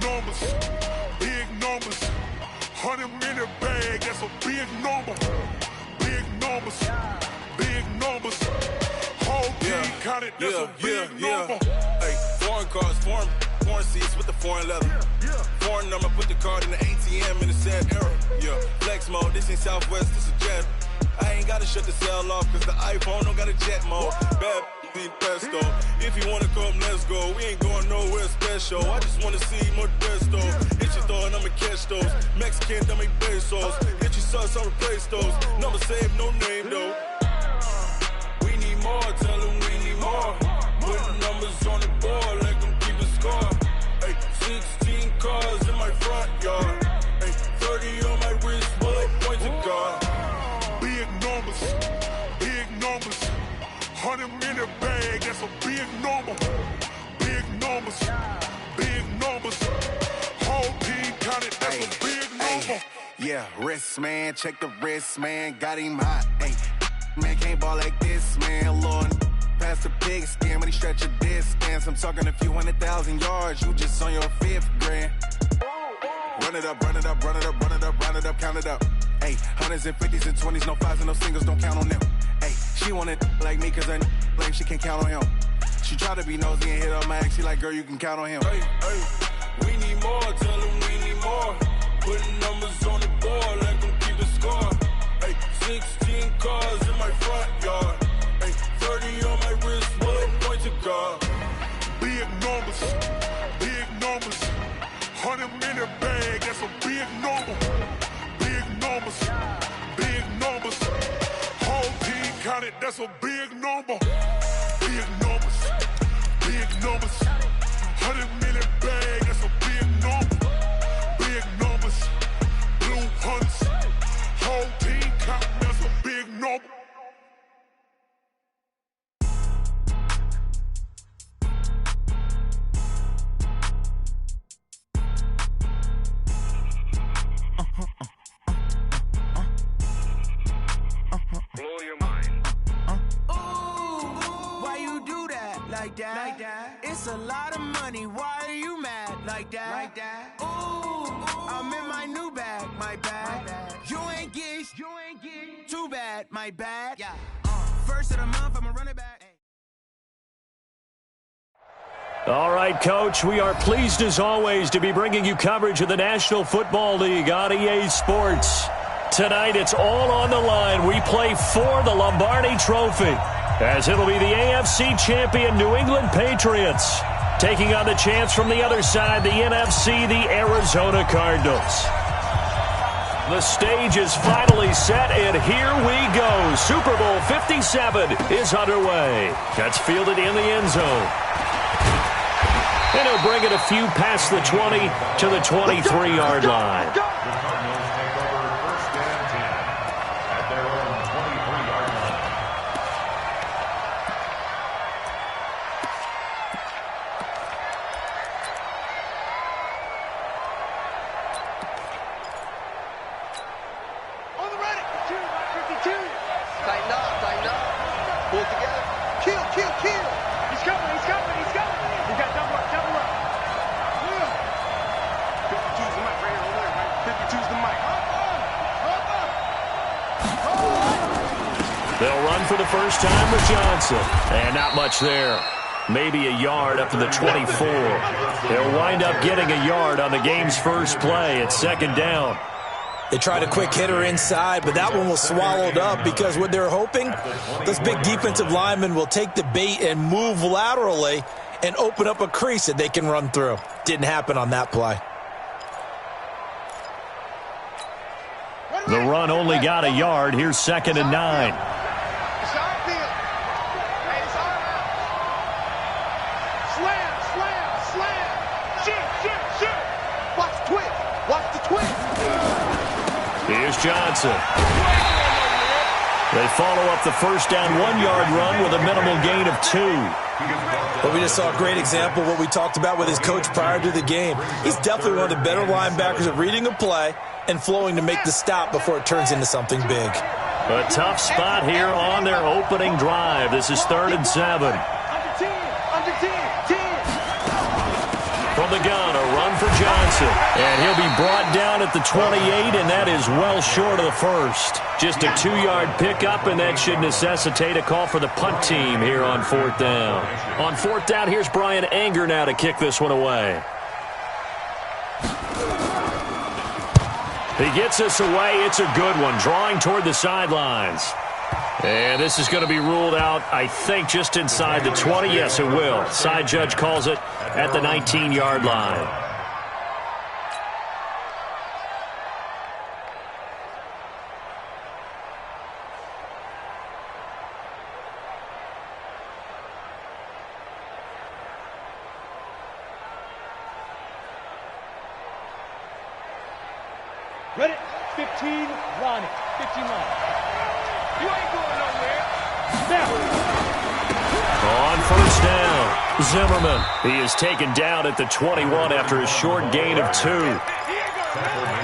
numbers, big numbers. 100-minute bag, that's a big number. Big numbers, big numbers. Whole team counted, that's a big number. Hey, foreign cars, foreign seats with the foreign leather. Foreign number, put the card in the ATM in the sad era. Yeah, flex mode, this ain't Southwest, this a jet. I ain't gotta shut the cell off, cause the iPhone don't got a jet mode. Bad need pesto. If you wanna come, let's go. We ain't going nowhere special. I just wanna see Modesto. Hit your throw and I'ma catch those. Mexican, don't make pesos. Hit your sauce, I'll replace those. Number save, no name though. We need more, tell them we need more. Putting numbers on the board, let them keep a score. Hey, 16 cars in my front yard. Hey, 30 on my wrist, bullet points of God. Big numbers, big numbers. 100-minute bag, that's a big number. Big numbers, big numbers. Whole team counted, that's a big number. Yeah, wrist, man, check the wrist, man. Got him hot, ayy. Man, can't ball like this, man. Lord, past the pig skin when he stretch a distance. I'm talking a few 100,000 yards. You just on your 5th grand. Run it up, run it up, run it up, run it up, run it up, count it up. Ayy, 100s and 50s and 20s, no 5s and no singles, don't count on them. Ayy, she want it like me cause her lame, she can't count on him. She try to be nosy and hit up my ex, she like, girl, you can count on him. Hey, we need more, tell them we need more. Putting numbers on the board, let them keep a score. Hey, 16 cars in my front yard. Hey, 30 on my wrist, bullet points of God. Big numbers, big numbers. 100-minute bag, that's a big number. Big numbers, big numbers. Whole team counted, that's a big number. Big numbers, big numbers. 100-minute bag, that's a big number. Big numbers, blue hunts. Whole team counting, that's a big number. Like that. It's a lot of money. Why are you mad like that? Ooh, I'm in my new bag, my bad. You ain't get too bad, my bad. Yeah. First of the month, I'ma run it back. All right, Coach, we are pleased as always to be bringing you coverage of the National Football League on EA Sports. Tonight, it's all on the line. We play for the Lombardi Trophy, as it'll be the AFC champion New England Patriots taking on the champs from the other side, the NFC, the Arizona Cardinals. The stage is finally set, and here we go. Super Bowl 57 is underway. That's fielded in the end zone. And he'll bring it a few past the 20 to the 23-yard line. They'll run for the first time with Johnson. And not much there. Maybe a yard up to the 24. They'll wind up getting a yard on the game's first play at second down. They tried a quick hitter inside, but that one was swallowed up because what they're hoping, this big defensive lineman will take the bait and move laterally and open up a crease that they can run through. Didn't happen on that play. The run only got a yard. Here's 2nd and 9. Here's Johnson. They follow up the first down 1-yard run with a minimal gain of 2. But we just saw a great example of what we talked about with his coach prior to the game. He's definitely one of the better linebackers at reading a play and flowing to make the stop before it turns into something big. A tough spot here on their opening drive. This is 3rd and 7. From the gun, a run for Johnson. And he'll be brought down at the 28, and that is well short of the first. Just a 2-yard pickup, and that should necessitate a call for the punt team here on 4th down. On 4th down, here's Brian Anger now to kick this one away. He gets us away. It's a good one, drawing toward the sidelines. And this is going to be ruled out, I think, just inside the 20. Yes, it will. Side judge calls it at the 19-yard line. Ready? 15, line it. 15 line. You ain't going nowhere. Now. On 1st down, Zimmerman. He is taken down at the 21 after a short gain of 2.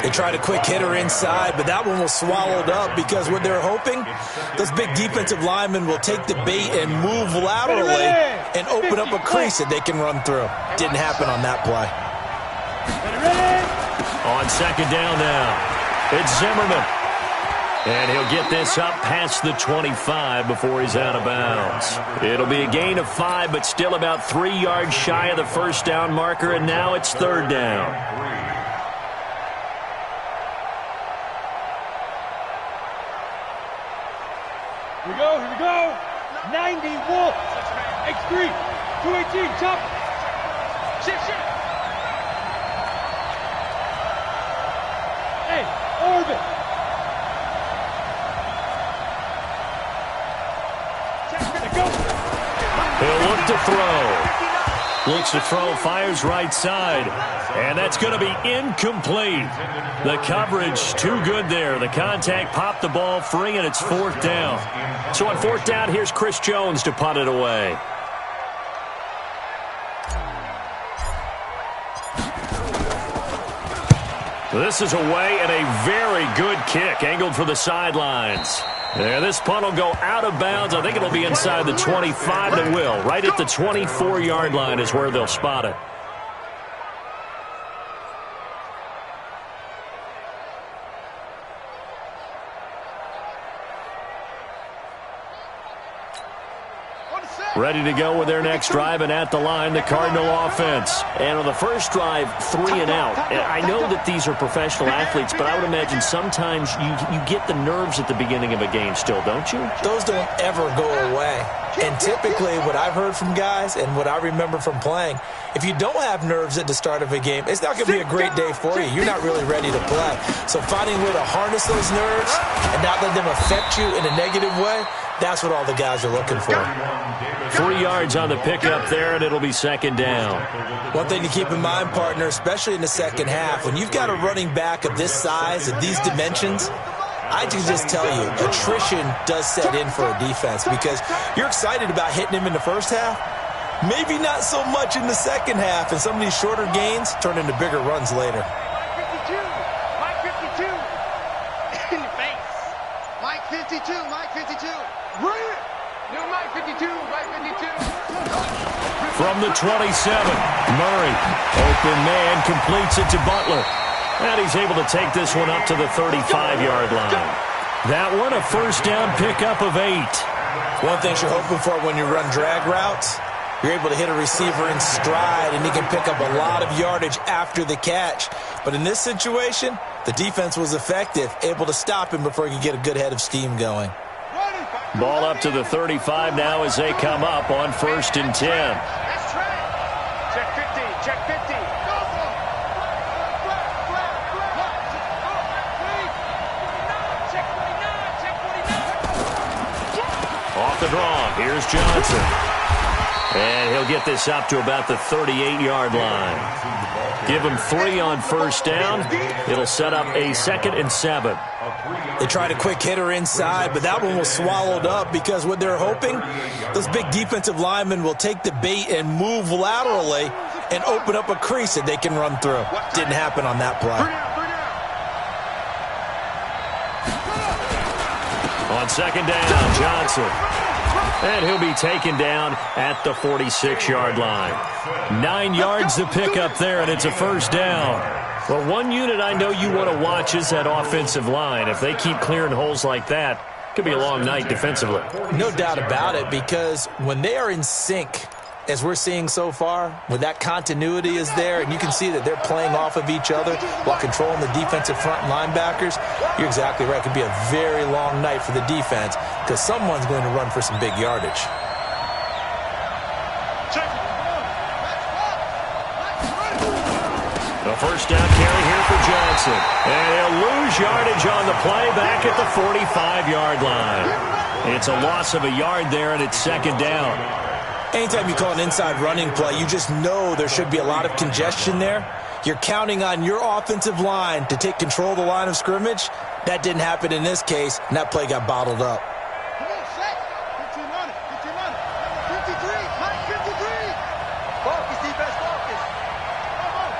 They tried a quick hitter inside, but that one was swallowed up because what they're hoping, those big defensive linemen will take the bait and move laterally and open up a crease that they can run through. Didn't happen on that play. On 2nd down now, it's Zimmerman. And he'll get this up past the 25 before he's out of bounds. It'll be a gain of 5, but still about 3 yards shy of the 1st down marker, and now it's 3rd down. Here we go, here we go. 90, Wolf. X3, 218, chop. Shift. Hey, orbit. He'll look to throw. Looks to throw, fires right side. And that's going to be incomplete. The coverage too good there. The contact popped the ball free, and it's 4th down. So on 4th down, here's Chris Jones to punt it away. This is away and a very good kick, angled for the sidelines. Yeah, this punt will go out of bounds. I think it'll be inside the 25, and it will. Right at the 24-yard line is where they'll spot it. Ready to go with their next drive, and at the line, the Cardinal offense. And on the first drive, 3 and out. I know that these are professional athletes, but I would imagine sometimes you get the nerves at the beginning of a game still, don't you? Those don't ever go away. And typically what I've heard from guys and what I remember from playing, if you don't have nerves at the start of a game, it's not going to be a great day for you. You're not really ready to play. So finding a way to harness those nerves and not let them affect you in a negative way, that's what all the guys are looking for. 3 yards on the pickup there, and it'll be 2nd down. One thing to keep in mind, partner, especially in the second half, when you've got a running back of this size and these dimensions, I can just tell you, attrition does set in for a defense because you're excited about hitting him in the first half. Maybe not so much in the second half, and some of these shorter gains turn into bigger runs later. Mike 52. In your face. Mike 52. Mike 52. New Mike 52. Mike 52. From the 27, Murray. Open man completes it to Butler. And he's able to take this one up to the 35-yard line. That one, a 1st down pickup of 8. One thing you're hoping for when you run drag routes, you're able to hit a receiver in stride, and he can pick up a lot of yardage after the catch. But in this situation, the defense was effective, able to stop him before he could get a good head of steam going. Ball up to the 35 now as they come up on 1st and 10. That's track. Check 50. Check 50. Off the draw, here's Johnson. And he'll get this up to about the 38-yard line. Give him 3 on 1st down. It'll set up a 2nd and 7. They tried a quick hitter inside, but that one was swallowed up because what they're hoping, those big defensive linemen will take the bait and move laterally and open up a crease that they can run through. Didn't happen on that play. On 2nd down, Johnson. And he'll be taken down at the 46-yard line. 9 yards to pick up there, and it's a first down. Well, one unit I know you want to watch is that offensive line. If they keep clearing holes like that, it could be a long night defensively. No doubt about it, because when they are in sync, as we're seeing so far, when that continuity is there, and you can see that they're playing off of each other while controlling the defensive front linebackers, you're exactly right. It could be a very long night for the defense because someone's going to run for some big yardage. The first down carry here for Johnson. And he'll lose yardage on the play back at the 45-yard line. It's a loss of a yard there, and it's second down. Anytime you call an inside running play, you just know there should be a lot of congestion there. You're counting on your offensive line to take control of the line of scrimmage. That didn't happen in this case, and that play got bottled up. Come on, set. 15 on it. 15 on it. 53. Mike, 53. Focus, defense, focus. Come on.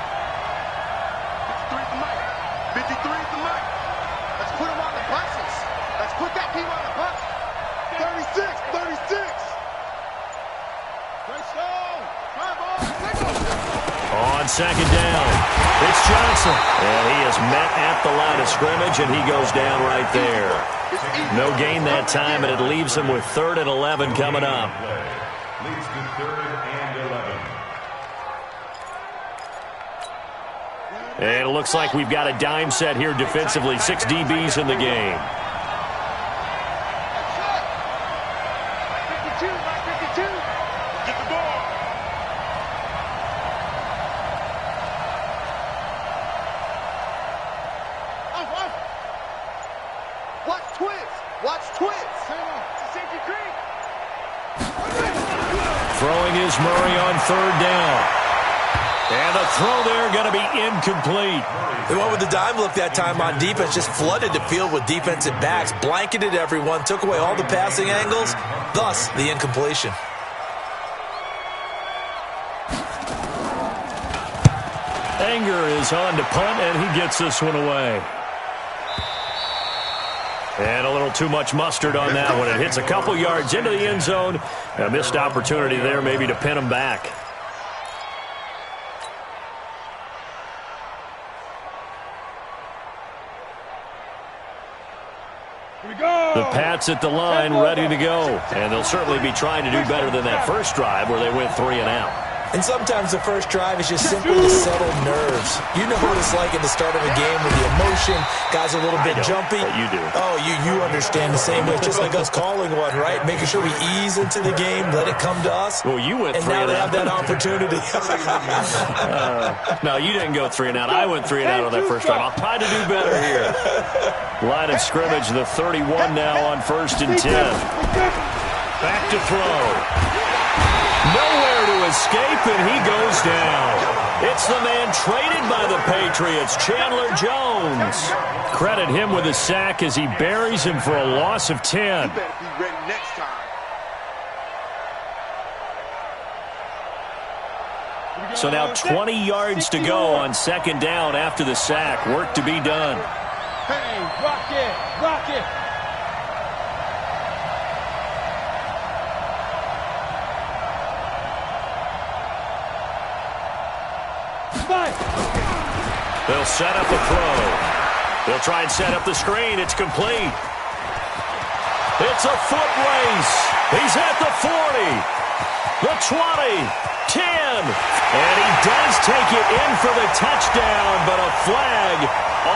53 for Mike. 53 for Mike. Let's put him on the buses. Let's put that team on the bus. 36. 36. On second down, it's Johnson. And he is met at the line of scrimmage, and he goes down right there. No gain that time, and it leaves him with 3rd and 11 coming up. Leads to 3rd and 11. And it looks like we've got a dime set here defensively. 6 DBs in the game. 52, Mike, 52. Get the ball. Watch twins. Watch twins. Safety creek. Throwing is Murray on 3rd down. And the throw there going to be incomplete. The one with the dime look that time on defense just flooded the field with defensive backs, blanketed everyone, took away all the passing angles, thus the incompletion. Anger is on to punt, and he gets this one away. And a little too much mustard on that one. It hits a couple yards into the end zone. A missed opportunity there maybe to pin him back. The Pats at the line, ready to go. And they'll certainly be trying to do better than that first drive where they went 3 and out. And sometimes the first drive is just simply to settle nerves. You know what it's like at the start of a game with the emotion. Guys are a little bit jumpy. But you do. Oh, you understand the same way. Just like us calling one, right? Making sure we ease into the game, let it come to us. Well, you went 3 and out. And now they out. have that opportunity. No, you didn't go 3 and out. I went 3 and out on that first drive. I'll try to do better here. Line of scrimmage, the 31 now on 1st and 10. Back to throw. Nowhere to escape, and he goes down. It's the man traded by the Patriots, Chandler Jones. Credit him with a sack as he buries him for a loss of 10. You better be ready next time. So now 20 yards to go on 2nd down after the sack. Work to be done. Hey, rock it, rock it. They'll set up a throw. They'll try and set up the screen. It's complete. It's a foot race. He's at the 40, the 20, 10. And he does take it in for the touchdown, but a flag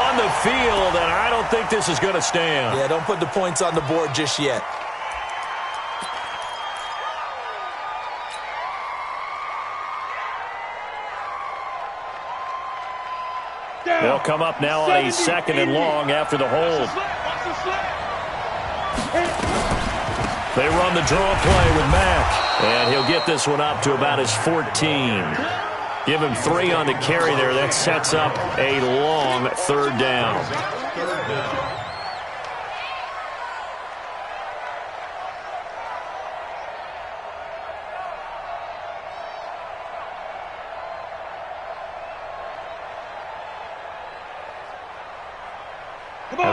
on the field, and I don't think this is going to stand. Yeah, don't put the points on the board just yet. They'll come up now on a 2nd and long after the hold. They run the draw play with Mack, and he'll get this one up to about his 14. Give him 3 on the carry there. That sets up a long 3rd down.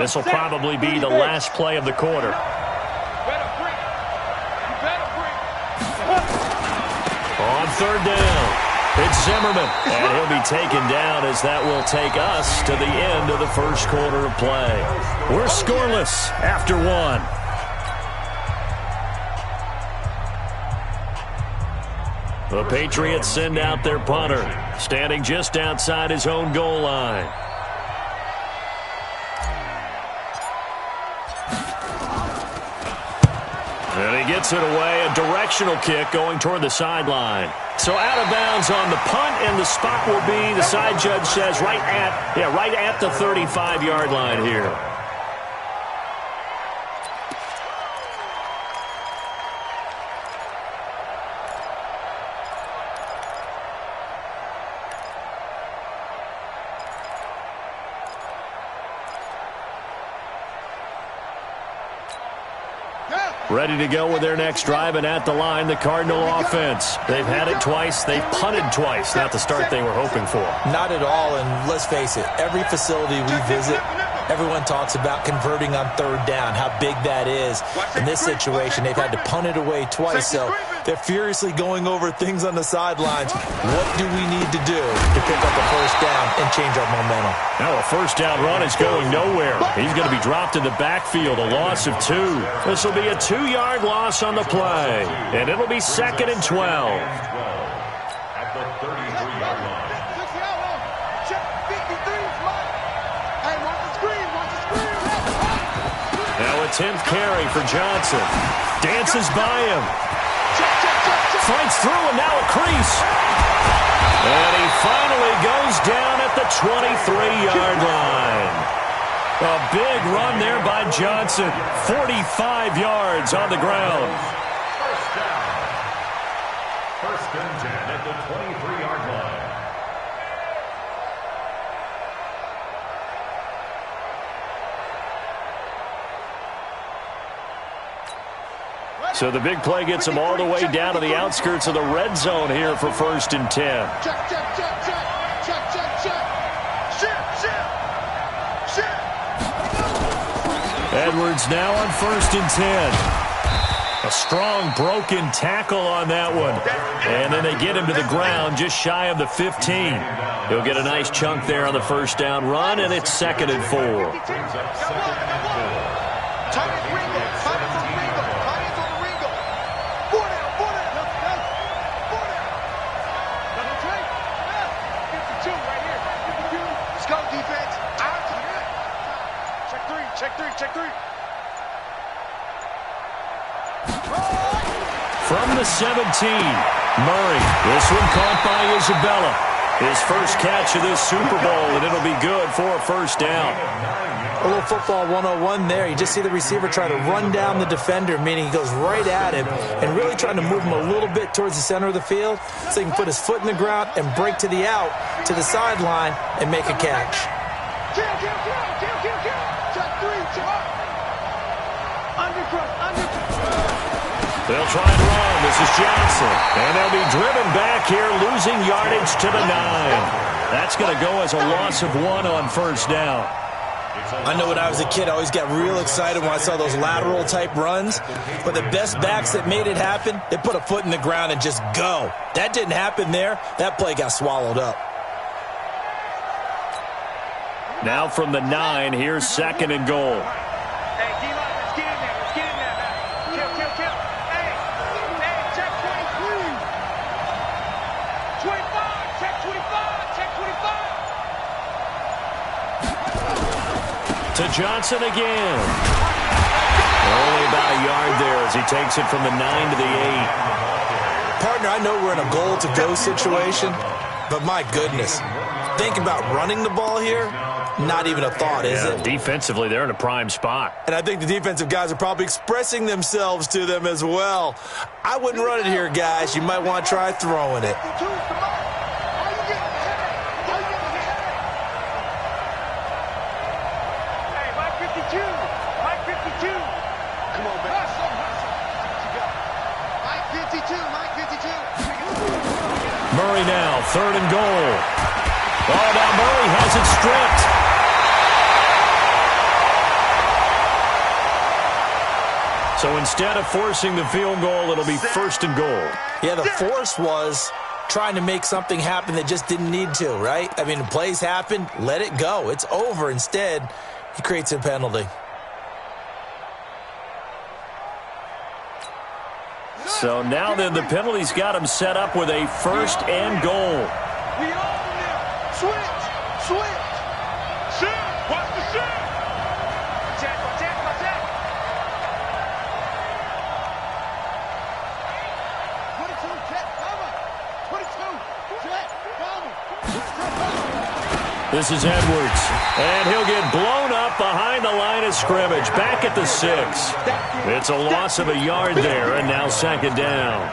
This will probably be the last play of the quarter. Better break. You better. third down. It's Zimmerman, and he'll be taken down as that will take us to the end of the first quarter of play. We're scoreless after one. The Patriots send out their punter, standing just outside his own goal line. And he gets it away, a directional kick going toward the sideline. So out of bounds on the punt, and the spot will be, the side judge says, right at the 35-yard line here. Ready to go with their next drive, and at the line, the Cardinal offense. They've had it twice. They've punted twice. Not the start they were hoping for. Not at all, and let's face it, every facility we visit, everyone talks about converting on third down, how big that is. In this situation, they've had to punt it away twice, so they're furiously going over things on the sidelines. What do we need to do to pick up a first down and change our momentum? Now a first down run is going nowhere. He's going to be dropped in the backfield, a loss of 2. This will be a 2-yard loss on the play, and it'll be 2nd and 12. At the 33-yard line. Now a 10th carry for Johnson. Dances by him. Fights through, and now a crease. And he finally goes down at the 23-yard line. A big run there by Johnson. 45 yards on the ground. First down. First and 10 at the 23-yard line. So the big play gets him all the way down to the outskirts of the red zone here for 1st and 10. Check, check, check, check. Check, check, check. Shit. Edwards now on 1st and 10. A strong broken tackle on that one. And then they get him to the ground just shy of the 15. He'll get a nice chunk there on the first down run, and it's 2nd and 4. Check three. From the 17, Murray. This one caught by Isabella. His first catch of this Super Bowl, and it'll be good for a first down. A little football 101 there. You just see the receiver try to run down the defender, meaning he goes right at him and really trying to move him a little bit towards the center of the field so he can put his foot in the ground and break to the out, to the sideline, and make a catch. Kill. Check three. They'll try and run. This is Johnson. And they'll be driven back here, losing yardage to the 9. That's going to go as a loss of 1 on first down. I know when I was a kid, I always got real excited when I saw those lateral-type runs. But the best backs that made it happen, they put a foot in the ground and just go. That didn't happen there. That play got swallowed up. Now from the 9, here's 2nd and goal. Hey, D-line, let's get in there. Kill. Hey, check 23. 25, check 25. To Johnson again. Only about a yard there as he takes it from the 9 to the 8. Partner, I know we're in a goal-to-go situation, but my goodness, thinking about running the ball here, not even a thought, is it? Defensively, they're in a prime spot. And I think the defensive guys are probably expressing themselves to them as well. I wouldn't run it here, guys. You might want to try throwing it. Hey, Mike 52. Come on, man. Mike 52. Murray now, 3rd and goal. Oh, now Murray has it stripped. So instead of forcing the field goal, it'll be 1st and goal. Yeah, the force was trying to make something happen that just didn't need to, right? I mean, plays happen, let it go. It's over. Instead, he creates a penalty. So now then, the penalty's got him set up with a 1st and goal. We on now. Switch. Shit! Watch the shit! Protect. 22, check, cover. 22, check, cover. This is Edwards, and he'll get blown up behind the line of scrimmage, back at the 6. It's a loss of a yard there, and now 2nd down.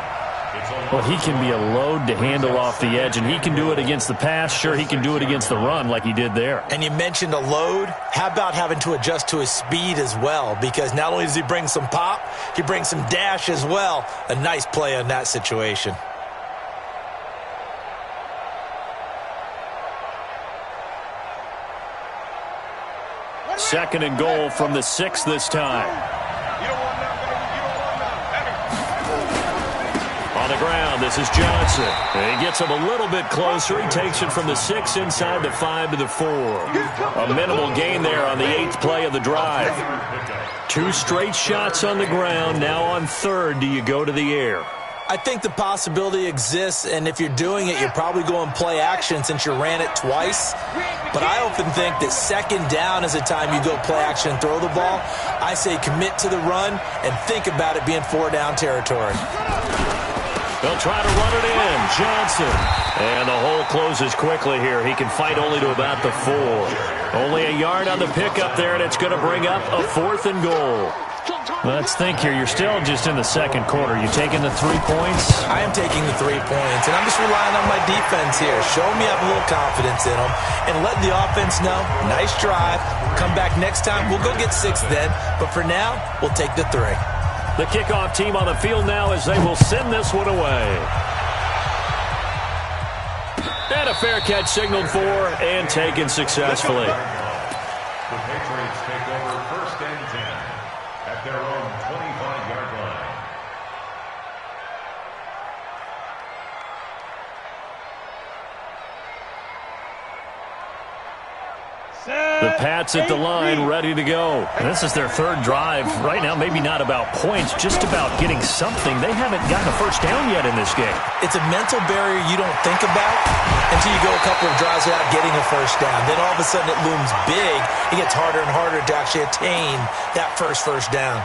Well, he can be a load to handle off the edge, and he can do it against the pass. Sure, he can do it against the run like he did there. And you mentioned a load. How about having to adjust to his speed as well? Because not only does he bring some pop, he brings some dash as well. A nice play on that situation. Second and goal from the 6 this time. You don't want none, baby. You don't want none. On the ground, this is Johnson. And he gets him a little bit closer. He takes it from the 6 inside the 5 to the 4. A minimal gain there on the 8th play of the drive. 2 straight shots on the ground. Now on 3rd, do you go to the air? I think the possibility exists, and if you're doing it, you're probably going play action since you ran it twice. But I often think that 2nd down is the time you go play action and throw the ball. I say commit to the run and think about it being 4-down territory. They'll try to run it in. Johnson. And the hole closes quickly here. He can fight only to about the 4. Only a yard on the pickup there, and it's going to bring up a 4th and goal. Let's think here. You're still just in the 2nd quarter. You taking the 3 points? I am taking the 3 points, and I'm just relying on my defense here. Show me I have a little confidence in them, and let the offense know, nice drive. Come back next time. We'll go get 6 then, but for now, we'll take the 3. The kickoff team on the field now as they will send this one away. And a fair catch signaled for and taken successfully. The Patriots take over 1st and 10 at their own 25-yard line. The Pats at the line, ready to go. And this is their 3rd drive. Right now, maybe not about points, just about getting something. They haven't gotten a 1st down yet in this game. It's a mental barrier you don't think about until you go a couple of drives without getting a 1st down. Then all of a sudden it looms big. It gets harder and harder to actually attain that first down.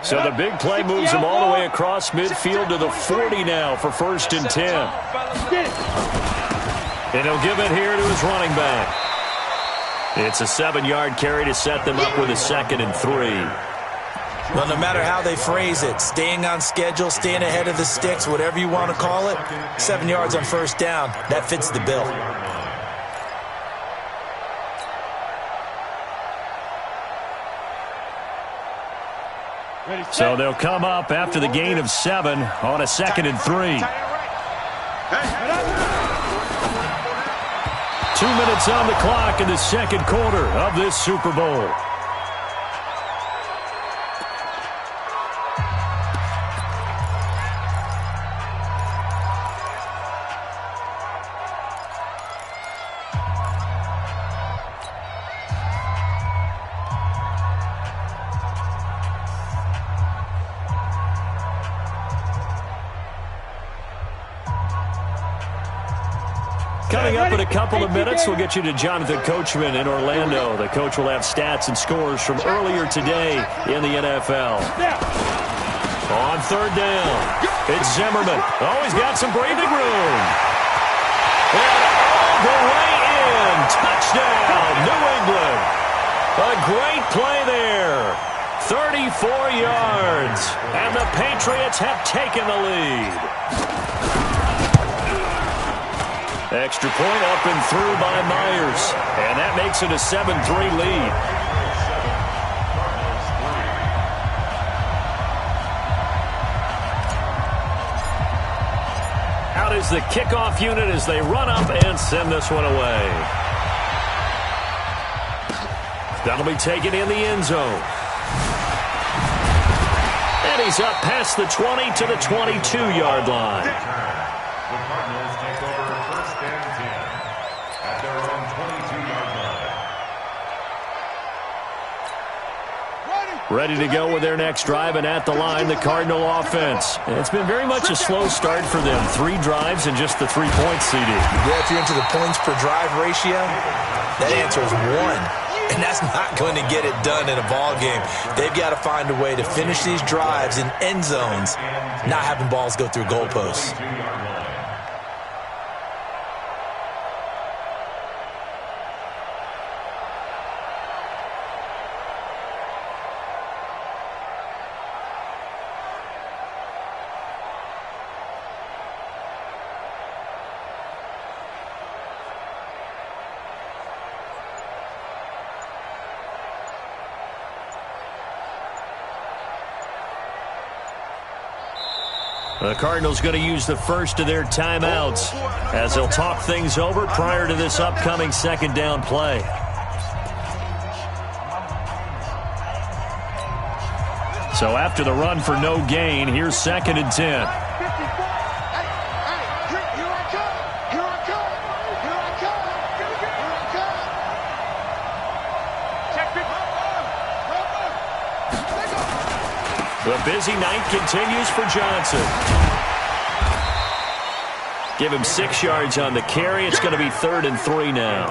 So the big play moves him all the way across midfield to the 40 now for 1st and 10. And he'll give it here to his running back. It's a 7-yard carry to set them up with a 2nd and 3. Well, no matter how they phrase it, staying on schedule, staying ahead of the sticks, whatever you want to call it, 7 yards on 1st down, that fits the bill. So they'll come up after the gain of 7 on a 2nd and 3. 2 minutes on the clock in the 2nd quarter of this Super Bowl. Coming up in a couple of minutes, we'll get you to Jonathan Coachman in Orlando. The coach will have stats and scores from earlier today in the NFL. On 3rd down, it's Zimmerman. Oh, he's got some breathing room. And all the way in. Touchdown, New England. A great play there. 34 yards. And the Patriots have taken the lead. Extra point up and through by Myers. And that makes it a 7-3 lead. Out is the kickoff unit as they run up and send this one away. That'll be taken in the end zone. And he's up past the 20 to the 22-yard line. The Cardinals take over first and 10 at their own 22-yard line. Ready to go with their next drive, and at the line, the Cardinal offense. And it's been very much a slow start for them. 3 drives and just the 3 points, CD. Yeah, if you're into the points per drive ratio, that answer is 1. And that's not going to get it done in a ball game. They've got to find a way to finish these drives in end zones, not having balls go through goalposts. The Cardinals going to use the first of their timeouts as they'll talk things over prior to this upcoming second down play. So after the run for no gain, here's 2nd and 10. The busy night continues for Johnson. Give him 6 yards on the carry. It's going to be 3rd and 3 now.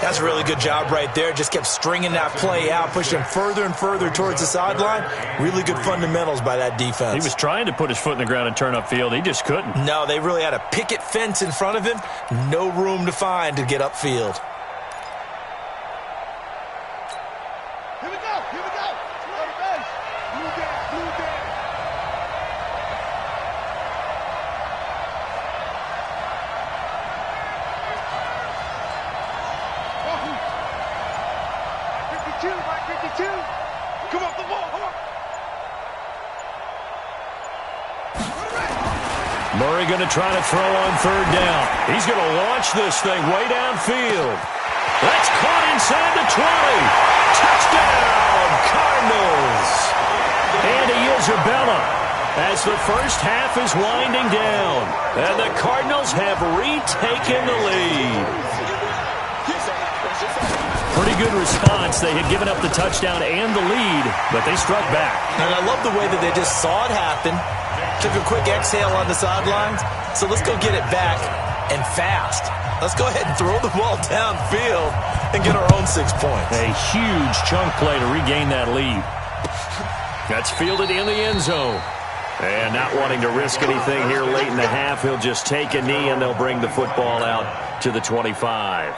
That's a really good job right there. Just kept stringing that play out, pushing him further and further towards the sideline. Really good fundamentals by that defense. He was trying to put his foot in the ground and turn upfield. He just couldn't. No, they really had a picket fence in front of him. No room to find to get upfield. Here we go. Here we go. Slow the base. Blue down. Blue down. Mike 52. Come off the ball. Come on. Murray going to try to throw on 3rd down. He's going to launch this thing way downfield. That's caught inside the 20. Touchdown, Cardinals. Andy Isabella as the first half is winding down. And the Cardinals have retaken the lead. Pretty good response. They had given up the touchdown and the lead, but they struck back. And I love the way that they just saw it happen, took a quick exhale on the sidelines. So let's go get it back and fast. Let's go ahead and throw the ball downfield and get our own 6 points. A huge chunk play to regain that lead. That's fielded in the end zone. And not wanting to risk anything here late in the half, he'll just take a knee and they'll bring the football out to the 25.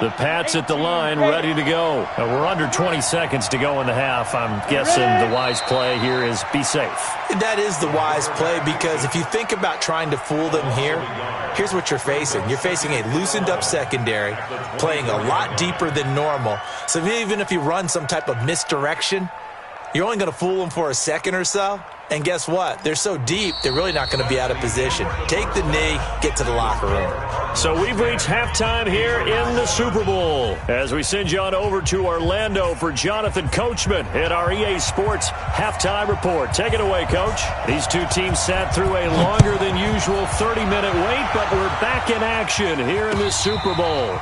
The Pats at the line, ready to go. We're under 20 seconds to go in the half. I'm guessing the wise play here is be safe. That is the wise play, because if you think about trying to fool them here, here's what you're facing. You're facing a loosened up secondary, playing a lot deeper than normal. So even if you run some type of misdirection, you're only going to fool them for a second or so. And guess what? They're so deep, they're really not going to be out of position. Take the knee, get to the locker room. So we've reached halftime here in the Super Bowl as we send you on over to Orlando for Jonathan Coachman at our EA Sports Halftime Report. Take it away, Coach. These two teams sat through a longer than usual 30-minute wait, but we're back in action here in the Super Bowl.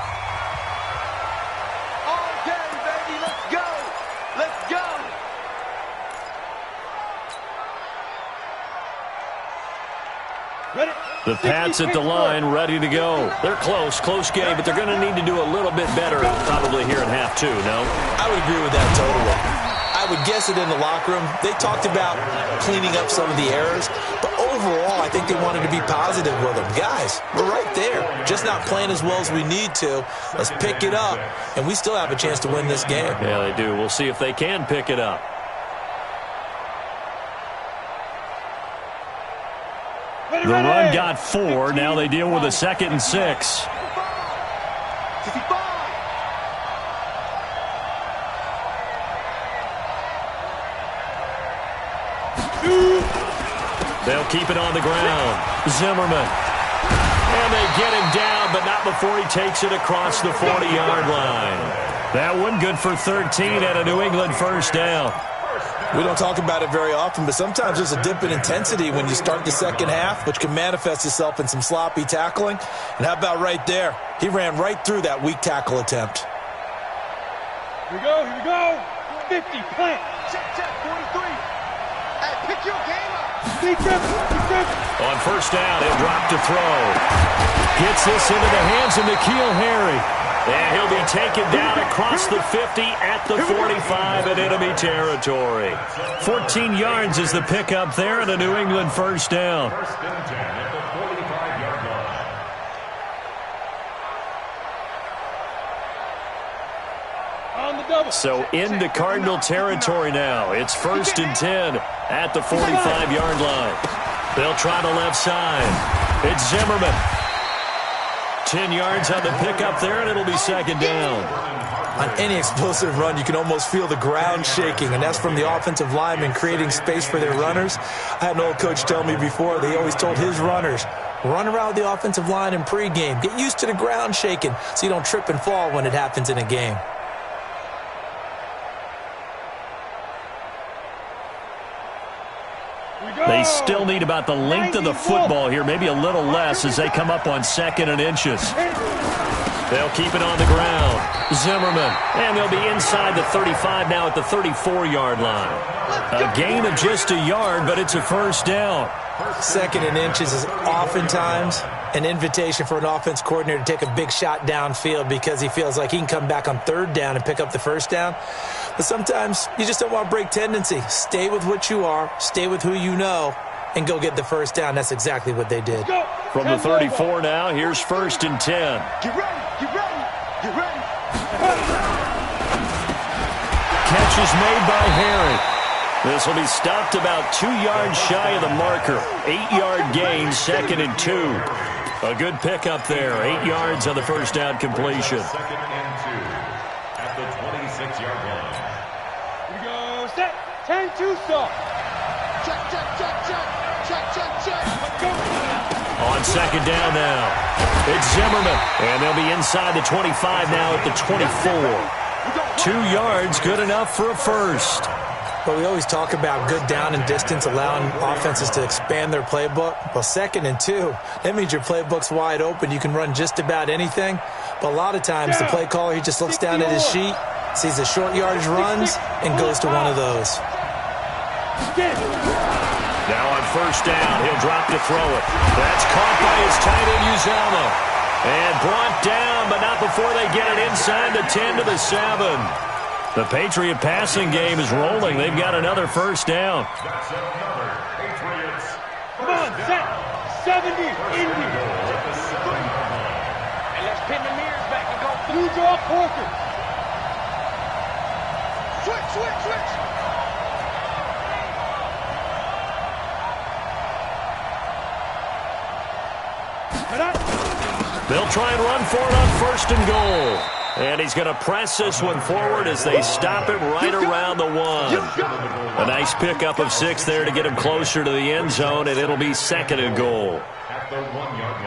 The Pats at the line, ready to go. They're close game, but they're going to need to do a little bit better probably here in half 2, no? I would agree with that totally. I would guess it in the locker room. They talked about cleaning up some of the errors, but overall, I think they wanted to be positive with them. Guys, we're right there, just not playing as well as we need to. Let's pick it up, and we still have a chance to win this game. Yeah, they do. We'll see if they can pick it up. The run got 4. Now they deal with a 2nd and 6. They'll keep it on the ground. Zimmerman. And And they get him down, but not before he takes it across the 40-yard line. That one good for 13 and a New England first down. We don't talk about it very often, but sometimes there's a dip in intensity when you start the second half, which can manifest itself in some sloppy tackling. And how about right there? He ran right through that weak tackle attempt. Here we go, here we go. 50, plant. Check, 43. Hey, pick your game up. Defense. On first down, he'll drop to throw. Gets this into the hands of N'Keal Harry. And he'll be taken down across the 50 at the 45 in enemy territory. 14 yards is the pickup there and a New England first down. First and 10 at the 45-yard line. On the double. So into Cardinal territory now. It's first and 10 at the 45-yard line. They'll try the left side. It's Zimmerman. 10 yards on the pickup there, and it'll be second down. On any explosive run, you can almost feel the ground shaking, and that's from the offensive linemen creating space for their runners. I had an old coach tell me before, they always told his runners, run around the offensive line in pregame. Get used to the ground shaking so you don't trip and fall when it happens in a game. They still need about the length of the football here, maybe a little less as they come up on second and inches. They'll keep it on the ground. Zimmerman, and they'll be inside the 35 now at the 34-yard line. A gain of just a yard, but it's a first down. Second and inches is oftentimes an invitation for an offense coordinator to take a big shot downfield because he feels like he can come back on third down and pick up the first down. But sometimes you just don't want to break tendency. Stay with what you are, stay with who you know, and go get the first down. That's exactly what they did. From the 34 now, here's first and 10. Get ready, get ready, get ready. Catch is made by Harry. This will be stopped about 2 yards shy of the marker. 8-yard gain, second and 2. A good pickup there. 8 yards on the first down completion. Second and 2 at the 26-yard line. Here we go, set, 10-2 stop. Check, check, check, check, check, check, check. Let's go. On second down now, it's Zimmerman. And they'll be inside the 25 now at the 24. 2 yards, good enough for a first. But we always talk about good down and distance, allowing offenses to expand their playbook. Well, second and 2, that means your playbook's wide open. You can run just about anything. But a lot of times, the play caller, he just looks down at his sheet, sees the short yardage runs, and goes to one of those. Now on first down, he'll drop to throw it. That's caught by his tight end, Uzama. And brought down, but not before they get it inside the 10 to the 7. The Patriot passing game is rolling. They've got another first down. That's another Patriots. Come on, set, 70, Indy. And let's pin the mirrors back and go through. Use your Porter. Switch, switch, switch. They'll try and run for it on first and goal. And he's going to press this one forward as they stop it right around the 1. A nice pickup of 6 there to get him closer to the end zone, and it'll be second and goal. At the 1-yard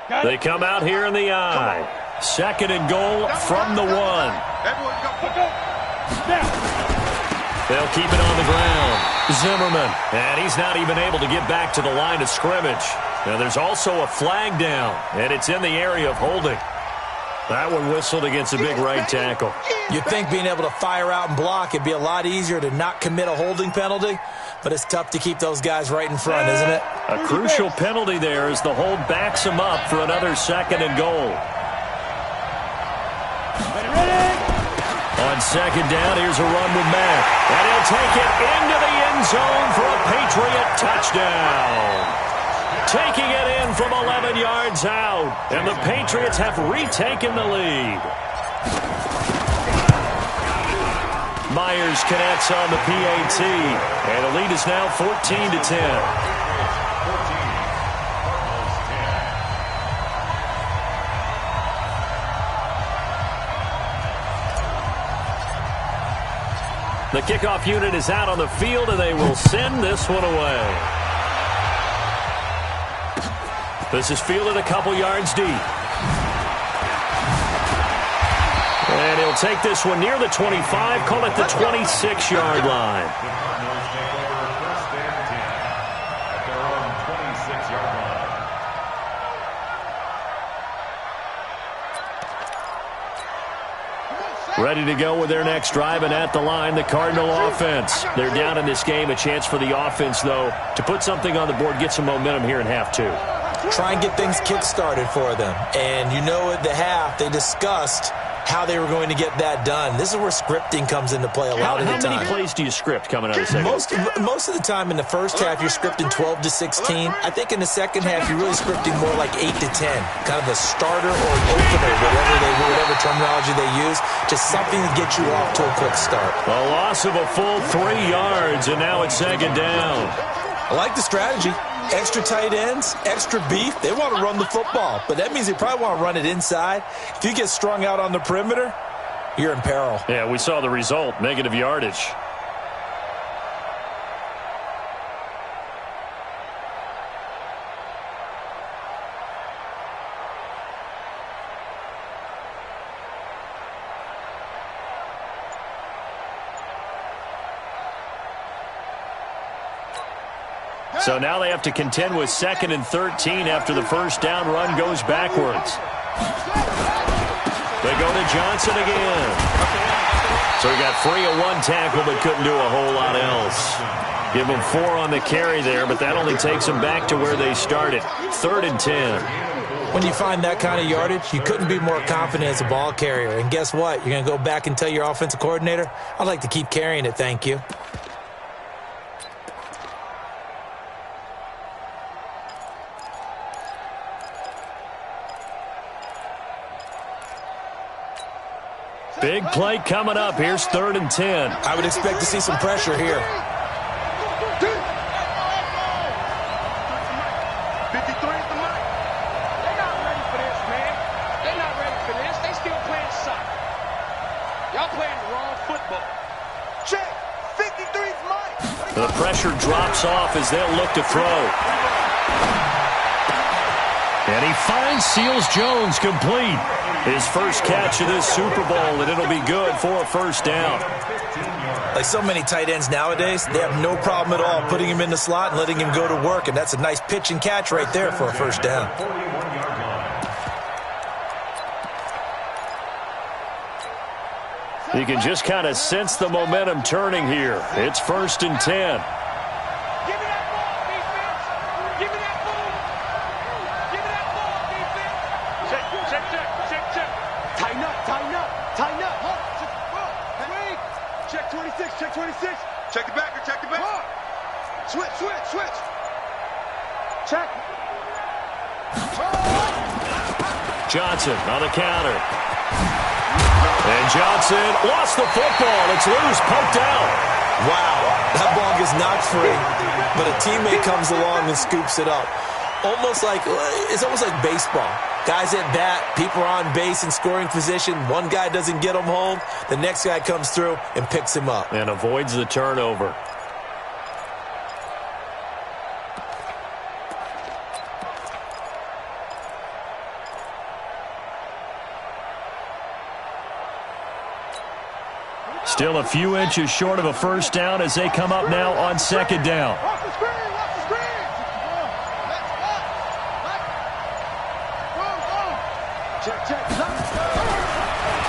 line. They come out here in the eye. Second and goal from the 1. Everyone go. They'll keep it on the ground. Zimmerman, and he's not even able to get back to the line of scrimmage. Now there's also a flag down, and it's in the area of holding. That one whistled against a big right tackle. You'd think being able to fire out and block, it'd be a lot easier to not commit a holding penalty, but it's tough to keep those guys right in front, isn't it? A crucial penalty there as the hold backs him up for another second and goal. On second down, here's a run with Mack. And he'll take it into the end zone for a Patriot touchdown. Taking it in from 11 yards out. And the Patriots have retaken the lead. Myers connects on the PAT. And the lead is now 14-10. The kickoff unit is out on the field, and they will send this one away. This is fielded a couple yards deep. And he'll take this one near the 25, call it the 26-yard line. The Cardinals take over first and 10 at their own 26-yard line. Ready to go with their next drive, and at the line, the Cardinal offense. They're down in this game. A chance for the offense, though, to put something on the board, get some momentum here in half two. Try and get things kick-started for them. And you know at the half, they discussed how they were going to get that done. This is where scripting comes into play a lot of the time. How many plays do you script coming out of the second? Most of the time in the first half, you're scripting 12 to 16. I think in the second half, you're really scripting more like 8 to 10. Kind of a starter or an opener, whatever terminology they use. Just something to get you off to a quick start. A loss of a full 3 yards, and now it's second down. I like the strategy. Extra tight ends, extra beef. They want to run the football, but that means they probably want to run it inside. If you get strung out on the perimeter, you're in peril. Yeah, we saw the result, negative yardage. So now they have to contend with 2nd and 13 after the first down run goes backwards. They go to Johnson again. So he got free of one tackle but couldn't do a whole lot else. Give him 4 on the carry there, but that only takes them back to where they started. 3rd and 10. When you find that kind of yardage, you couldn't be more confident as a ball carrier. And guess what? You're going to go back and tell your offensive coordinator, I'd like to keep carrying it, thank you. Big play coming up. Here's 3rd and 10. I would expect to see some pressure here. 53 is the mark. They're not ready for this, man. They're not ready for this. They still playing soccer. Y'all playing the wrong football. Check. 53's Mike. The pressure drops off as they'll look to throw. And he finds Seals-Jones complete. His first catch of this Super Bowl, and it'll be good for a first down. Like so many tight ends nowadays, they have no problem at all putting him in the slot and letting him go to work, and that's a nice pitch and catch right there for a first down. You can just kind of sense the momentum turning here. It's 1st and 10. Check 26. Check the backer. Check the backer. Switch. Check. Johnson on the counter. And Johnson lost the football. It's loose, poked out. Wow, that ball gets knocked free, but a teammate comes along and scoops it up. It's almost like baseball. Guys at bat, people are on base in scoring position. One guy doesn't get him home. The next guy comes through and picks him up. And avoids the turnover. Still a few inches short of a first down as they come up now on 2nd down.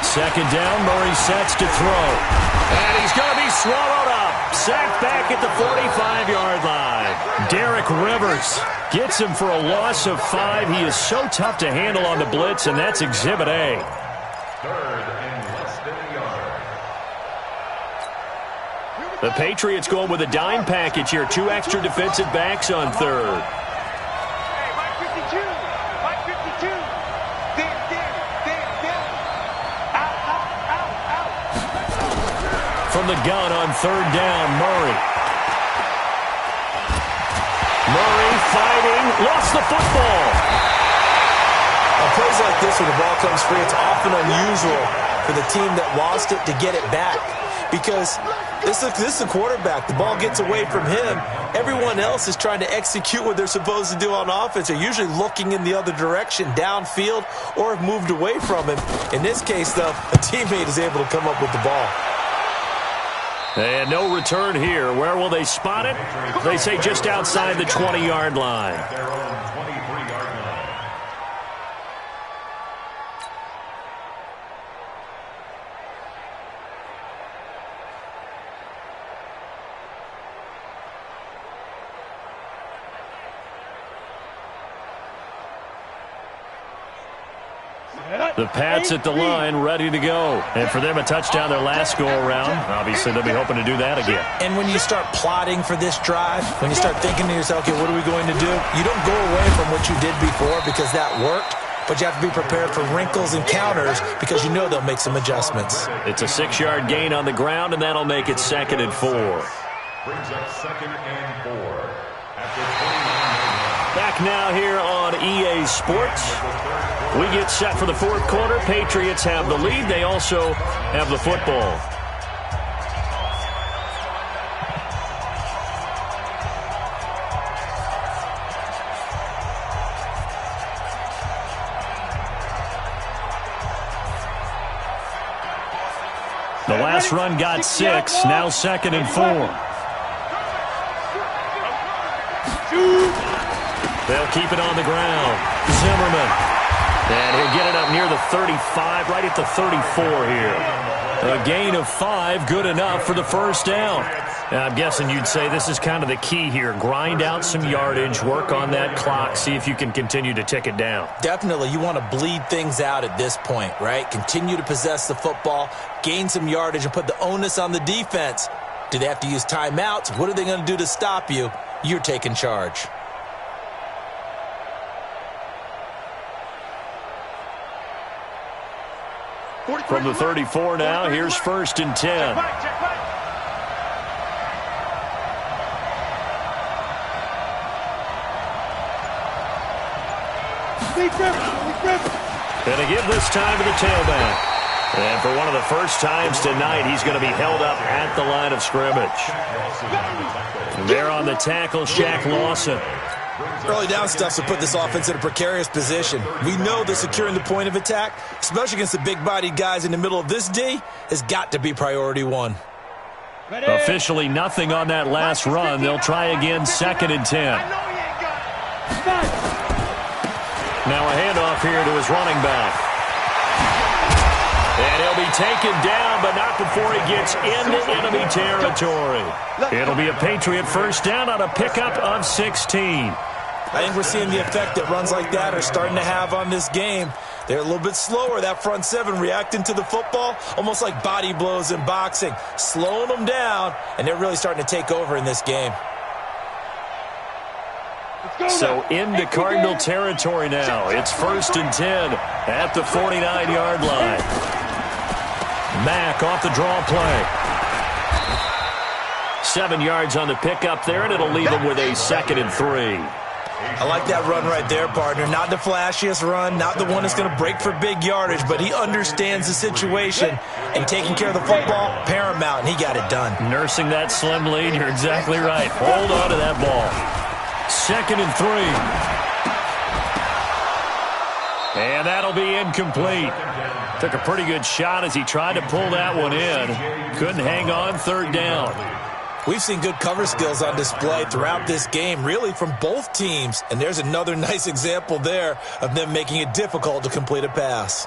Second down, Murray sets to throw. And he's going to be swallowed up. Sacked back at the 45-yard line. Derek Rivers gets him for a loss of 5. He is so tough to handle on the blitz, and that's Exhibit A. 3rd and less than a yard. The Patriots going with a dime package here. 2 extra defensive backs on 3rd. Hey, Mike 52. Mike 52. From the gun on 3rd down, Murray. Murray fighting, lost the football. On plays like this, when the ball comes free, it's often unusual for the team that lost it to get it back. because this is the quarterback. The ball gets away from him. Everyone else is trying to execute what they're supposed to do on offense. They're usually looking in the other direction, downfield, or have moved away from him. In this case, though, a teammate is able to come up with the ball. And no return here. Where will they spot it? They say just outside the 20-yard line. Their own 23-yard line. The Pats at the line, ready to go. And for them, a touchdown their last go-around. Obviously, they'll be hoping to do that again. And when you start plotting for this drive, when you start thinking to yourself, okay, what are we going to do? You don't go away from what you did before because that worked, but you have to be prepared for wrinkles and counters because you know they'll make some adjustments. It's a 6-yard gain on the ground, and that'll make it 2nd and 4. Brings up 2nd and 4 at the 29-yard line. Back now here on EA Sports. We get set for the 4th quarter. Patriots have the lead. They also have the football. The last run got 6. Now 2nd and 4. They'll keep it on the ground. Zimmerman. And he'll get it up near the 35, right at the 34 here. A gain of 5, good enough for the first down. Now, I'm guessing you'd say this is kind of the key here. Grind out some yardage, work on that clock, see if you can continue to tick it down. Definitely. You want to bleed things out at this point, right? Continue to possess the football, gain some yardage, and put the onus on the defense. Do they have to use timeouts? What are they going to do to stop you? You're taking charge. From the 34 now, here's 1st and 10. Gonna give this time to the tailback. And for one of the first times tonight, he's going to be held up at the line of scrimmage. There on the tackle, Shaq Lawson. Early down stuff to put this offense in a precarious position. We know that securing the point of attack, especially against the big-bodied guys in the middle of this D, has got to be priority 1. Officially nothing on that last run. They'll try again, 2nd and 10. Now a handoff here to his running back. And he'll be taken down, but not before he gets into enemy territory. It'll be a Patriot first down on a pickup of 16. I think we're seeing the effect that runs like that are starting to have on this game. They're a little bit slower, that front 7, reacting to the football, almost like body blows in boxing, slowing them down, and they're really starting to take over in this game. So into Cardinal territory now. It's 1st and 10 at the 49-yard line. Mack off the draw play. 7 yards on the pickup there, and it'll leave him with a 2nd and 3. I like that run right there, partner. Not the flashiest run, not the one that's going to break for big yardage, but he understands the situation, and taking care of the football, paramount, and he got it done. Nursing that slim lead, you're exactly right. Hold on to that ball. 2nd and 3. And that'll be incomplete. Took a pretty good shot as he tried to pull that one in. Couldn't hang on, 3rd down. We've seen good cover skills on display throughout this game, really from both teams. And there's another nice example there of them making it difficult to complete a pass.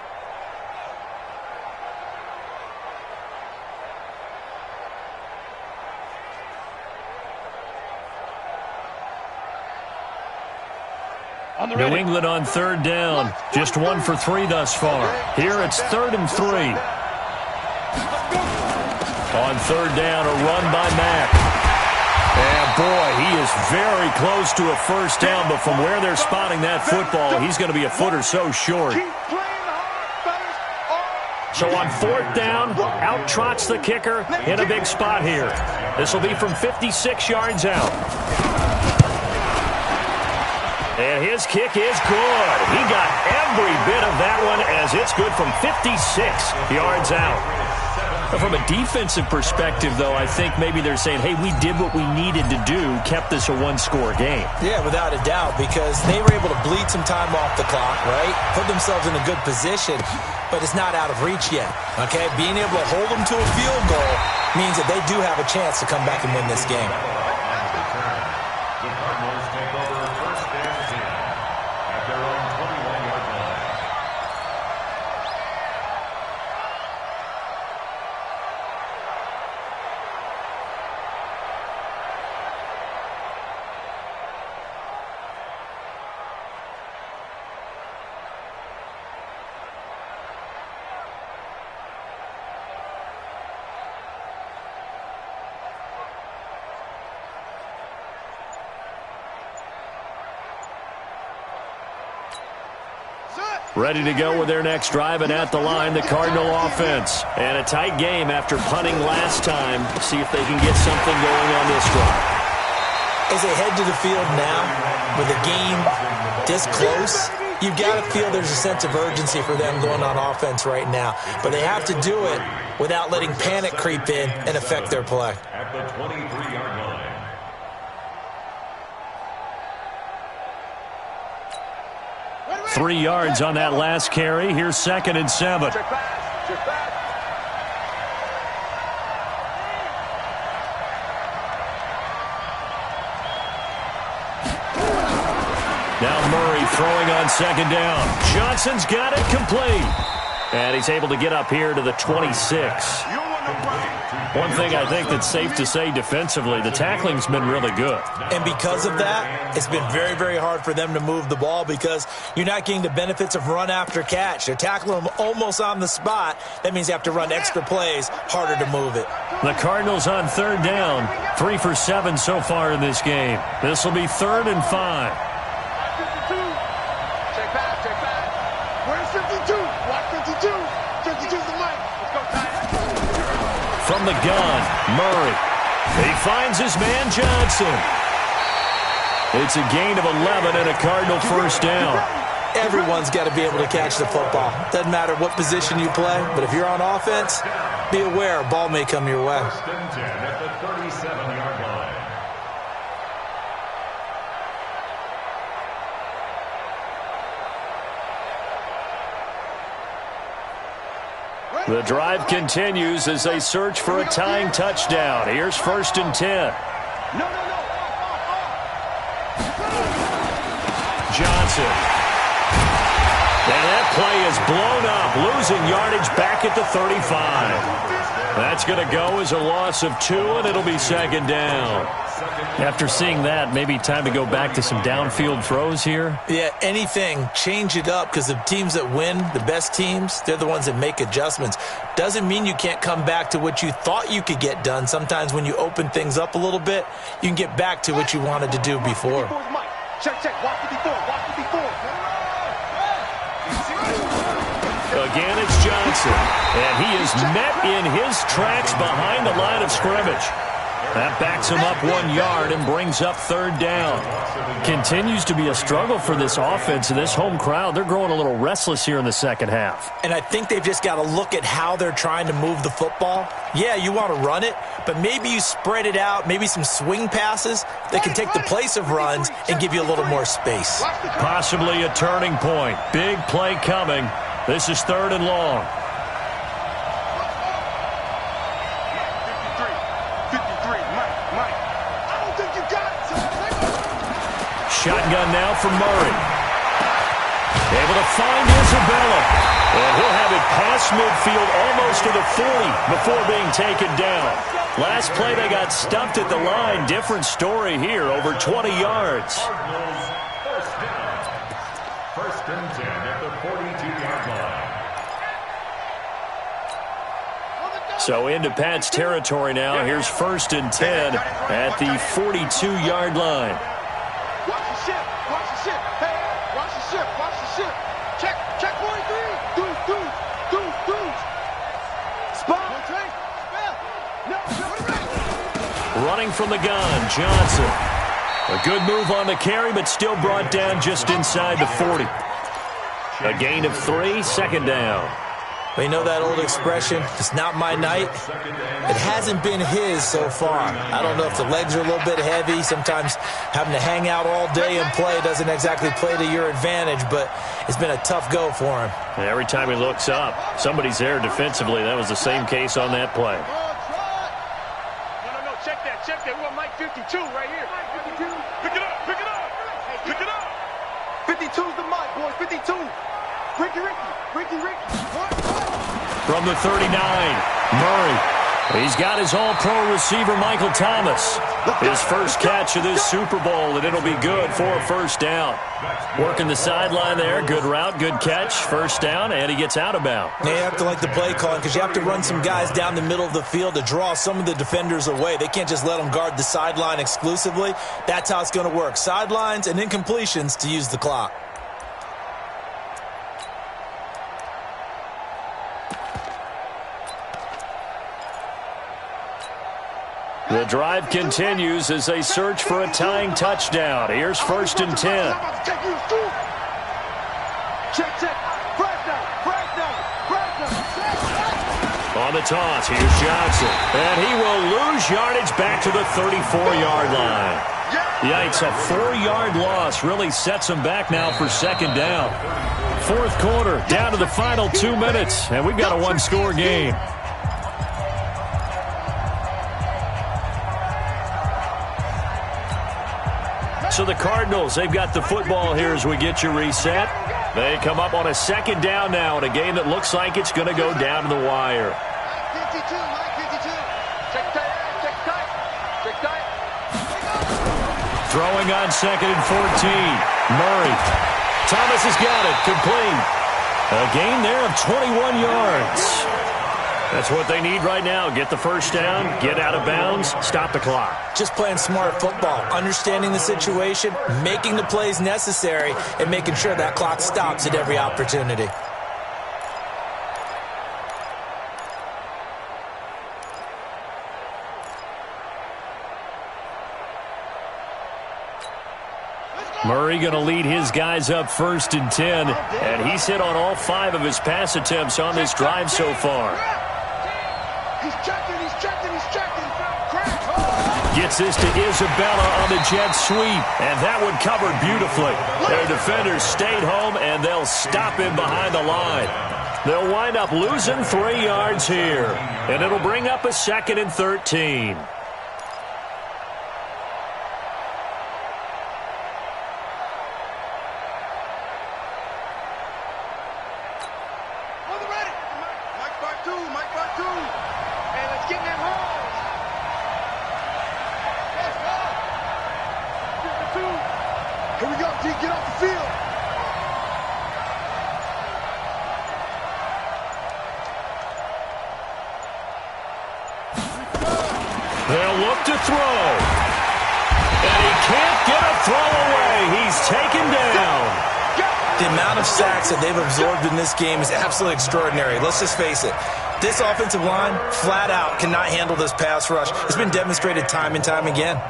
New England on 3rd down. Just 1 for 3 thus far. Here it's 3rd and 3. On 3rd down, a run by Mack. And boy, he is very close to a first down, but from where they're spotting that football, he's going to be a foot or so short. So on 4th down, out trots the kicker in a big spot here. This will be from 56 yards out. And his kick is good. He got every bit of that one as it's good from 56 yards out. From a defensive perspective, though, I think maybe they're saying, hey, we did what we needed to do, kept this a one-score game. Yeah, without a doubt, because they were able to bleed some time off the clock, right? Put themselves in a good position, but it's not out of reach yet, okay? Being able to hold them to a field goal means that they do have a chance to come back and win this game. The Cardinals take over first and 10 at their own 21-yard line. Ready to go with their next drive, and at the line, the Cardinal offense. And a tight game after punting last time. See if they can get something going on this drive. As they head to the field now, with the game this close, you've got to feel there's a sense of urgency for them going on offense right now. But they have to do it without letting panic creep in and affect their play. At the 23-yard line. 3 yards on that last carry. Here's 2nd and 7. Check back. Now Murray throwing on 2nd down. Johnson's got it complete. And he's able to get up here to the 26. One thing I think that's safe to say defensively, the tackling's been really good. And because of that, it's been very, very hard for them to move the ball because you're not getting the benefits of run after catch. They're tackling them almost on the spot. That means you have to run extra plays, harder to move it. The Cardinals on 3rd down, 3 for 7 so far in this game. This will be 3rd and 5. Check back. Where's 52? Watch 52. 52's the mic. Let's go, Ty. From the gun, Murray. He finds his man Johnson. It's a gain of 11 and a Cardinal first down. Everyone's got to be able to catch the football. Doesn't matter what position you play, but if you're on offense, be aware a ball may come your way. First and 10 at the 37-yard line. The drive continues as they search for a tying touchdown. Here's 1st and 10. Johnson. And that play is blown up, losing yardage back at the 35. That's going to go as a loss of 2, and it'll be 2nd down. After seeing that, maybe time to go back to some downfield throws here. Yeah, anything, change it up because the teams that win, the best teams, they're the ones that make adjustments. Doesn't mean you can't come back to what you thought you could get done. Sometimes when you open things up a little bit, you can get back to what you wanted to do before. Check. Watch 54. Again, it's Johnson, and he is met in his tracks behind the line of scrimmage. That backs him up 1 yard and brings up 3rd down. Continues to be a struggle for this offense and this home crowd. They're growing a little restless here in the second half. And I think they've just got to look at how they're trying to move the football. Yeah, you want to run it, but maybe you spread it out, maybe some swing passes that can take the place of runs and give you a little more space. Possibly a turning point. Big play coming. This is 3rd and long. Shotgun now from Murray. Able to find Isabella. And he'll have it past midfield almost to the 40 before being taken down. Last play they got stuffed at the line. Different story here, over 20 yards. First down. 1st and 10 at the 42-yard line. So into Pat's territory now. Here's 1st and 10 at the 42-yard line. Watch the ship. Hey, watch the ship. Check 43. Dudes. Spot. Running from the gun, Johnson. A good move on the carry, but still brought down just inside the 40. A gain of 3, 2nd down. Well, you know that old expression, it's not my night? It hasn't been his so far. I don't know if the legs are a little bit heavy. Sometimes having to hang out all day and play doesn't exactly play to your advantage, but it's been a tough go for him. And every time he looks up, somebody's there defensively. That was the same case on that play. No, check that. We want Mike 52 right here. 52. Pick it up. 52's the mic, boys. 52. Ricky. From the 39, Murray. He's got his all-pro receiver, Michael Thomas. His first catch of this Super Bowl, and it'll be good for a first down. Working the sideline there. Good route, good catch. First down, and he gets out of bounds. Now you have to like the play calling because you have to run some guys down the middle of the field to draw some of the defenders away. They can't just let them guard the sideline exclusively. That's how it's going to work. Sidelines and incompletions to use the clock. The drive continues as they search for a tying touchdown. Here's 1st and 10. On the toss, here's Johnson. And he will lose yardage back to the 34-yard line. Yikes, a 4-yard loss really sets him back now for second down. Fourth quarter, down to the final 2 minutes, and we've got a one-score game. So the Cardinals, they've got the football here as we get you reset. They come up on a second down now in a game that looks like it's going to go down to the wire. Mike 52. Check tight. Throwing on 2nd and 14. Murray. Thomas has got it. Complete. A gain there of 21 yards. That's what they need right now. Get the first down, get out of bounds, stop the clock. Just playing smart football, understanding the situation, making the plays necessary, and making sure that clock stops at every opportunity. Murray going to lead his guys up 1st and 10, and he's hit on all 5 of his pass attempts on this drive so far. He's checking. Gets this to Isabella on the jet sweep, and that one covered beautifully. Their defenders stayed home, and they'll stop him behind the line. They'll wind up losing 3 yards here, and it'll bring up a 2nd and 13. Here we go, D. Get off the field. They'll look to throw. And he can't get a throw away. He's taken down. The amount of sacks that they've absorbed in this game is absolutely extraordinary. Let's just face it. This offensive line, flat out, cannot handle this pass rush. It's been demonstrated time and time again.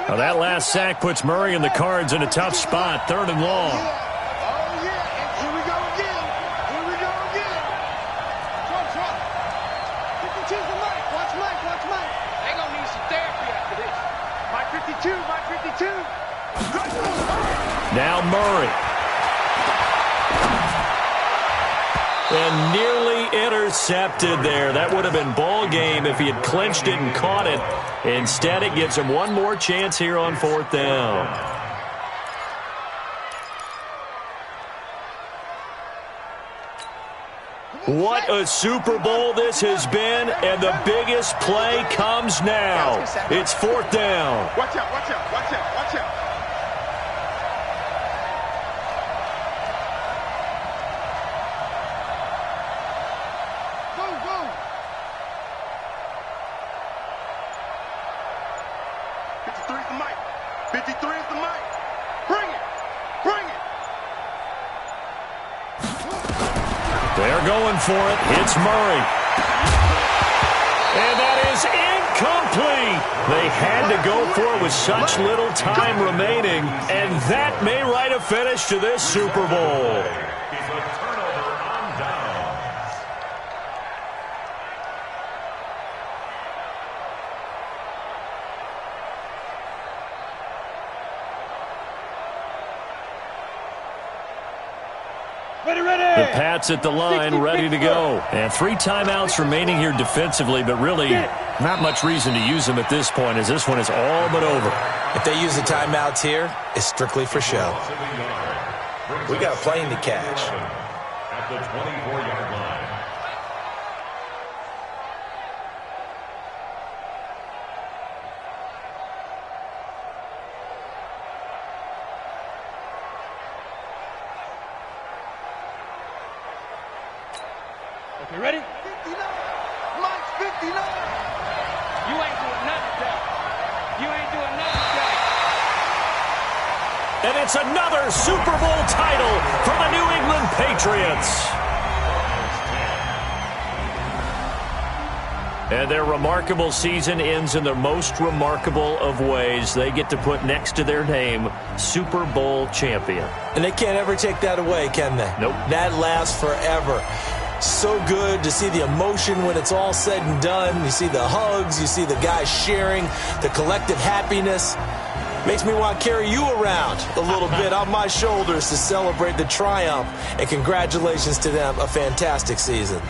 Well, that last sack puts Murray and the Cards in a tough spot, 3rd and long. Oh, yeah. Here we go again. Watch Mike. They're going to need some therapy after this. Mike 52. Now Murray. And nearly intercepted there. That would have been ball game if he had clinched it and caught it. Instead, it gives him one more chance here on 4th down. What a Super Bowl this has been, and the biggest play comes now. It's 4th down. Watch out. Go. 53 is the mic. 53 is the mic. Bring it. They're going for it. It's Murray. And that is Incomplete. They had to go for it with such little time remaining, and that may write a finish to this Super Bowl. The Pats at the line, ready to go. And 3 timeouts remaining here defensively, but really not much reason to use them at this point, as this one is all but over. If they use the timeouts here, it's strictly for show. We got a plane to catch. At the 24-yard line. You ready? 59. Mike's 59. You ain't doing nothing today. You ain't doing nothing today. And it's another Super Bowl title for the New England Patriots. And their remarkable season ends in the most remarkable of ways. They get to put next to their name, Super Bowl champion. And they can't ever take that away, can they? Nope. That lasts forever. So good to see the emotion when it's all said and done. You see the hugs, you see the guys sharing, the collective happiness. Makes me want to carry you around a little bit on my shoulders to celebrate the triumph. And congratulations to them, a fantastic season.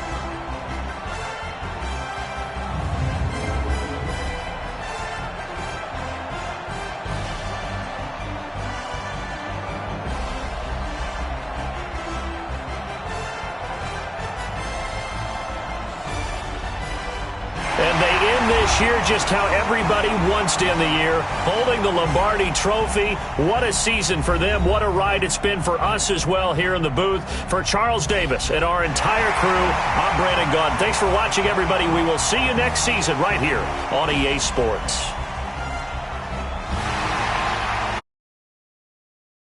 And they end this year just how everybody wants to end the year, holding the Lombardi Trophy. What a season for them. What a ride it's been for us as well here in the booth. For Charles Davis and our entire crew, I'm Brandon Gaudin. Thanks for watching, everybody. We will see you next season right here on EA Sports.